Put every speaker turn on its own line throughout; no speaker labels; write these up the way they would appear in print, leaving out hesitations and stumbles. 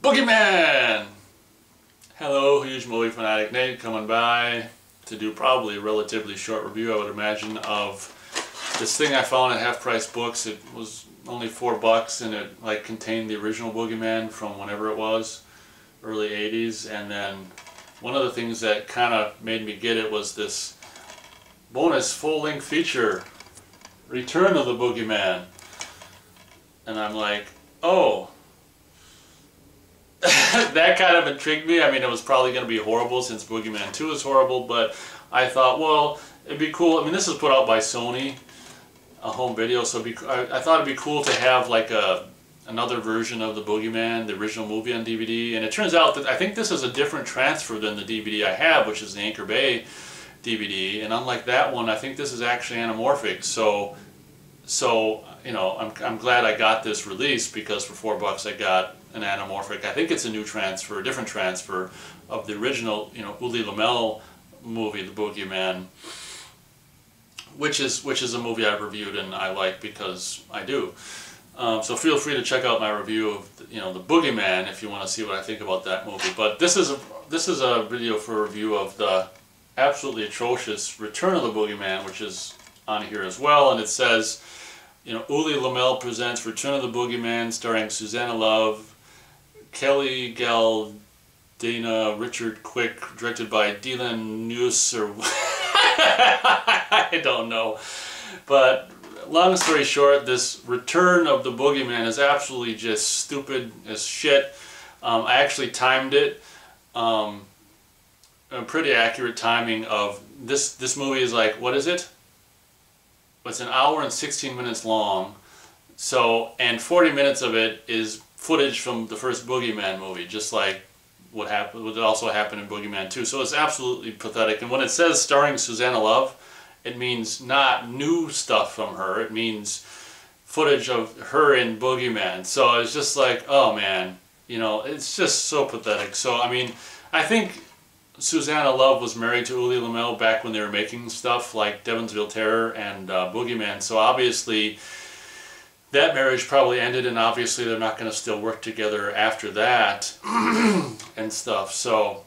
Boogeyman! Hello, huge movie fanatic Nate coming by to do probably a relatively short review, I would imagine, of this thing I found at Half Price Books. It was only $4 and it contained the original Boogeyman from whenever it was, early 80s, and then one of the things that kind of made me get it was this bonus full-length feature, Return of the Boogeyman. And I'm like, oh, that kind of intrigued me. I mean, it was probably going to be horrible since Boogeyman 2 is horrible, but I thought, well, it'd be cool. I mean, this is put out by Sony, a home video, so I thought it'd be cool to have like another version of the Boogeyman, the original movie, on DVD. And it turns out that I think this is a different transfer than the DVD I have, which is the Anchor Bay DVD. And unlike that one, I think this is actually anamorphic. So you know, I'm glad I got this release, because for $4 I got an anamorphic. I think it's a new transfer, a different transfer of the original, you know, Uli Lamel movie, The Boogeyman, which is a movie I've reviewed and I like because I do. So feel free to check out my review of, you know, The Boogeyman if you want to see what I think about that movie. But this is a video for a review of the absolutely atrocious Return of the Boogeyman, which is on here as well, and it says, you know, Uli Lamel presents Return of the Boogeyman, starring Susanna Love, Kelly Galdana, Richard Quick, directed by Dylan Neus, or I don't know. But long story short, this Return of the Boogeyman is absolutely just stupid as shit. I actually timed it. A pretty accurate timing of this movie is like, what is it? It's an hour and 16 minutes long. So, and 40 minutes of it is footage from the first Boogeyman movie, just like what also happened in Boogeyman 2. So it's absolutely pathetic. And when it says starring Susanna Love, it means not new stuff from her. It means footage of her in Boogeyman. So it's just like, oh man, you know, it's just so pathetic. So I mean, I think Susanna Love was married to Uli Lamel back when they were making stuff like Devonsville Terror and Boogeyman. So obviously that marriage probably ended, and obviously they're not going to still work together after that and stuff. So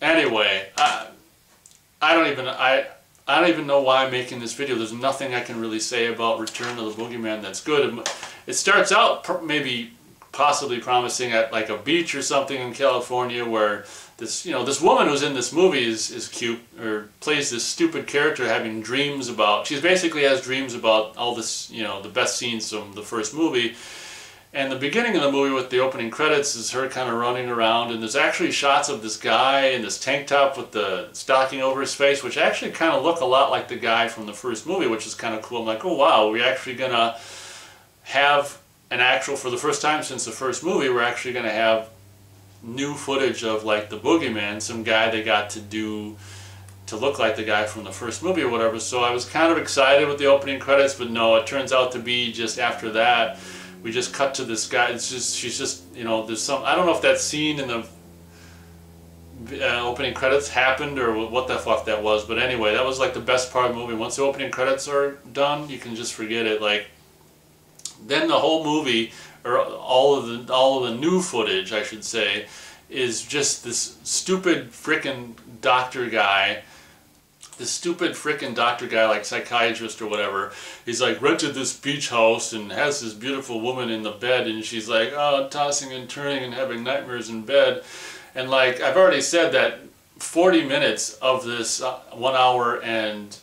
anyway, I don't even know why I'm making this video. There's nothing I can really say about Return of the Boogeyman that's good. It starts out maybe possibly promising at like a beach or something in California, where this, you know, this woman who's in this movie is cute, or plays this stupid character having dreams about, she basically has dreams about all this, you know, the best scenes from the first movie. And the beginning of the movie with the opening credits is her kind of running around, and there's actually shots of this guy in this tank top with the stocking over his face, which actually kind of look a lot like the guy from the first movie, which is kind of cool. I'm like, oh wow, we're actually gonna have an actual, for the first time since the first movie, we're actually gonna have new footage of like the Boogeyman, some guy they got to do to look like the guy from the first movie or whatever. So I was kind of excited with the opening credits, but no, it turns out to be just after that we just cut to this guy. It's just, she's just, you know, there's some, I don't know if that scene in the opening credits happened or what the fuck that was, but anyway, that was like the best part of the movie. Once the opening credits are done, you can just forget it. Like, then the whole movie, or all of the new footage, I should say, is just this stupid frickin' doctor guy. This stupid frickin' doctor guy, like psychiatrist or whatever. He's like rented this beach house and has this beautiful woman in the bed, and she's like, oh, tossing and turning and having nightmares in bed. And like I've already said, that 40 minutes of this 1 hour and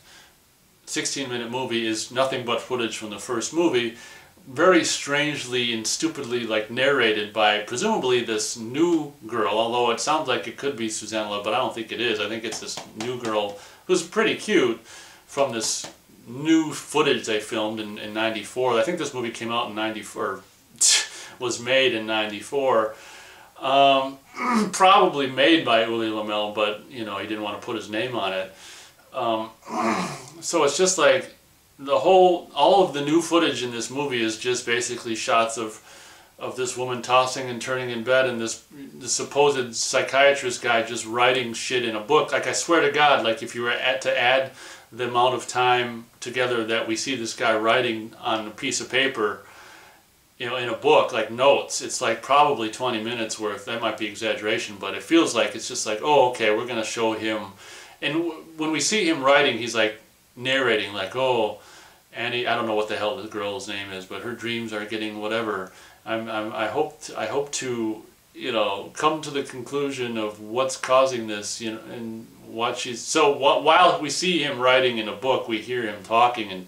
16-minute movie is nothing but footage from the first movie, very strangely and stupidly like narrated by presumably this new girl, although it sounds like it could be Susanna Love, but I don't think it is. I think it's this new girl who's pretty cute from this new footage they filmed in 94. I think this movie came out in 94, was made in 94. Probably made by Uli Lamel, but you know, he didn't want to put his name on it. So it's just like, all of the new footage in this movie is just basically shots of this woman tossing and turning in bed, and this supposed psychiatrist guy just writing shit in a book. Like, I swear to God, like if you were to add the amount of time together that we see this guy writing on a piece of paper you know, in a book, like notes, it's like probably 20 minutes worth. That might be exaggeration, but it feels like it's just like, oh, okay, we're going to show him. And when we see him writing, he's like narrating, like, oh, Annie, I don't know what the hell the girl's name is, but her dreams are getting whatever. I hope to, you know, come to the conclusion of what's causing this, you know, and what she's. So while we see him writing in a book, we hear him talking, and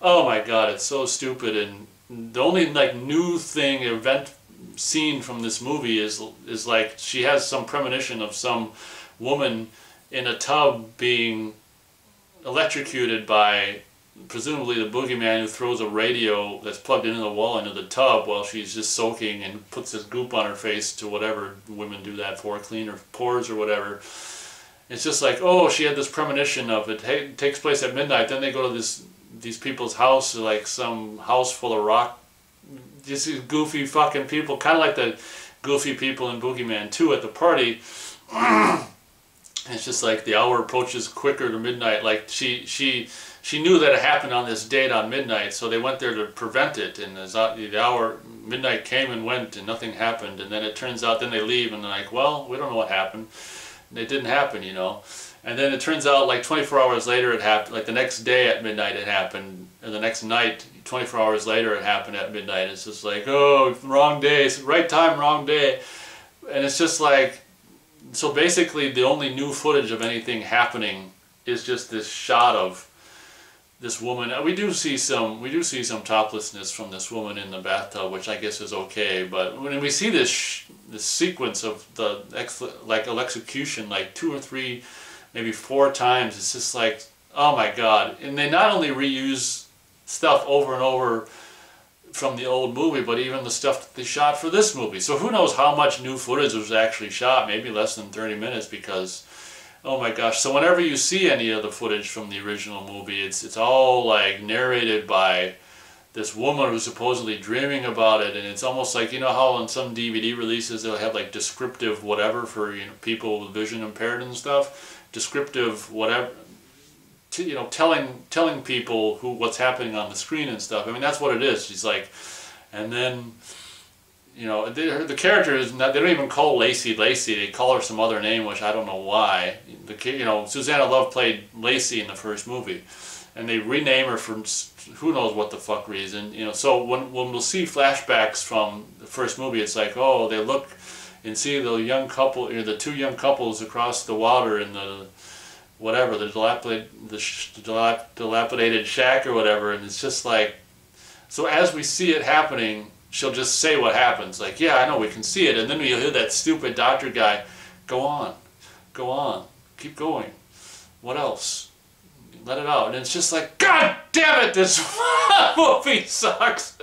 oh my God, it's so stupid. And the only like new thing, event, scene from this movie is like she has some premonition of some woman in a tub being electrocuted by presumably the boogeyman, who throws a radio that's plugged into the wall into the tub while she's just soaking and puts this goop on her face to whatever women do that for, clean her pores or whatever. It's just like, oh, she had this premonition of it. Hey, it takes place at midnight. Then they go to these people's house, like some house full of rock. Just these goofy fucking people, kind of like the goofy people in Boogeyman 2 at the party. It's just like the hour approaches quicker to midnight. Like she knew that it happened on this date on midnight, so they went there to prevent it. And the hour midnight came and went, and nothing happened. And then it turns out, then they leave, and they're like, well, we don't know what happened. And it didn't happen, you know. And then it turns out, like 24 hours later, it happened. Like the next day at midnight, it happened. And the next night, 24 hours later, it happened at midnight. It's just like, oh, wrong day, right time, wrong day. And it's just like, so basically, the only new footage of anything happening is just this shot of this woman. We do see some toplessness from this woman in the bathtub, which I guess is okay. But when we see this sequence of the electrocution, like 2 or 3, maybe 4 times, it's just like, oh my God! And they not only reuse stuff over and over from the old movie, but even the stuff that they shot for this movie. So who knows how much new footage was actually shot? Maybe less than 30 minutes, because oh my gosh. So whenever you see any of the footage from the original movie, it's all like narrated by this woman who's supposedly dreaming about it, and it's almost like, you know how on some DVD releases they'll have like descriptive whatever for, you know, people with vision impaired and stuff, descriptive whatever, you know, telling people what's happening on the screen and stuff. I mean, that's what it is. She's like, and then, you know, the character is not, they don't even call Lacey Lacey. They call her some other name, which I don't know why. You know, Susanna Love played Lacey in the first movie, and they rename her for who knows what the fuck reason. You know, so when we'll see flashbacks from the first movie, it's like, oh, they look and see the young couple, you know, the 2 young couples across the water in the whatever, the dilapidated shack or whatever, and it's just like, so as we see it happening, she'll just say what happens, like, yeah, I know, we can see it, and then you'll hear that stupid doctor guy, go on, keep going, what else, let it out, and it's just like, God damn it, this movie sucks.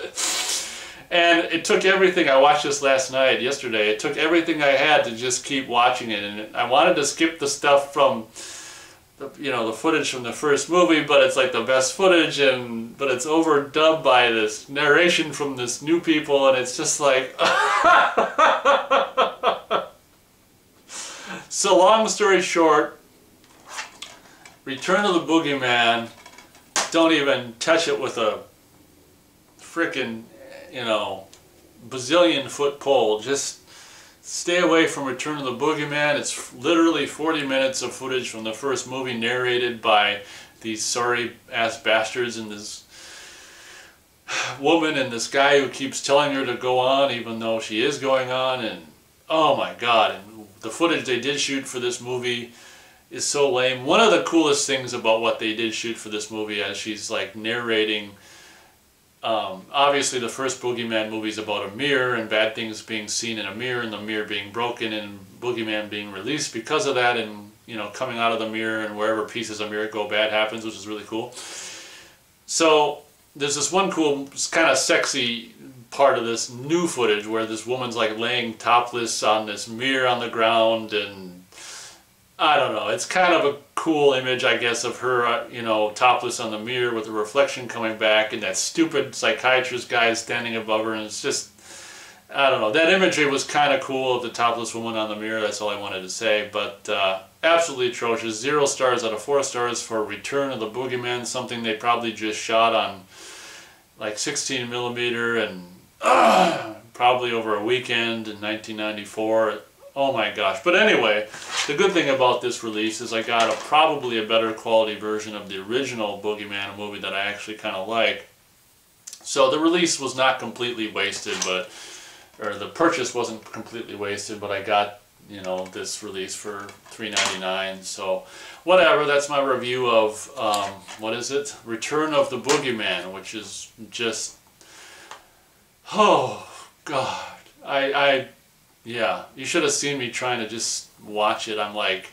And it took everything. I watched this yesterday, it took everything I had to just keep watching it, and I wanted to skip the stuff from the footage from the first movie, but it's like the best footage, but it's overdubbed by this narration from this new people, and it's just like so long story short, Return of the Boogeyman, don't even touch it with a frickin', you know, bazillion foot pole. Just stay away from Return of the Boogeyman. It's literally 40 minutes of footage from the first movie narrated by these sorry-ass bastards and this woman and this guy who keeps telling her to go on even though she is going on, and oh my God, and the footage they did shoot for this movie is so lame. One of the coolest things about what they did shoot for this movie, as she's like narrating, obviously the first Boogeyman movie is about a mirror and bad things being seen in a mirror and the mirror being broken and Boogeyman being released because of that, and, you know, coming out of the mirror, and wherever pieces of mirror go, bad happens, which is really cool. So there's this one cool, kind of sexy part of this new footage where this woman's like laying topless on this mirror on the ground, and I don't know, it's kind of a cool image, I guess, of her, you know, topless on the mirror with the reflection coming back, and that stupid psychiatrist guy is standing above her, and it's just, I don't know, that imagery was kind of cool of the topless woman on the mirror. That's all I wanted to say, but absolutely atrocious. 0 stars out of 4 stars for Return of the Boogeyman, something they probably just shot on like 16mm, and probably over a weekend in 1994. Oh my gosh. But anyway, the good thing about this release is I got probably a better quality version of the original Boogeyman, a movie that I actually kind of like. So the release was not completely wasted, or the purchase wasn't completely wasted, but I got, you know, this release for $3.99. So whatever, that's my review of, what is it? Return of the Boogeyman, which is just, oh God. Yeah, you should have seen me trying to just watch it. I'm like,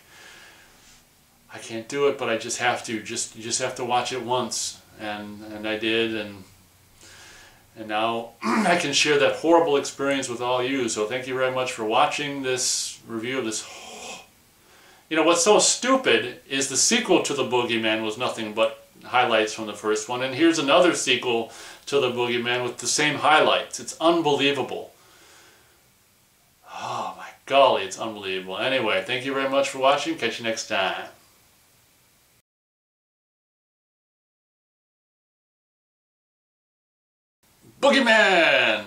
I can't do it, but I just have to. You just have to watch it once, and I did, and now I can share that horrible experience with all you. So thank you very much for watching this review of this. You know what's so stupid is the sequel to the Boogeyman was nothing but highlights from the first one, and here's another sequel to the Boogeyman with the same highlights. It's unbelievable. Oh my golly, it's unbelievable. Anyway, thank you very much for watching. Catch you next time. Boogeyman!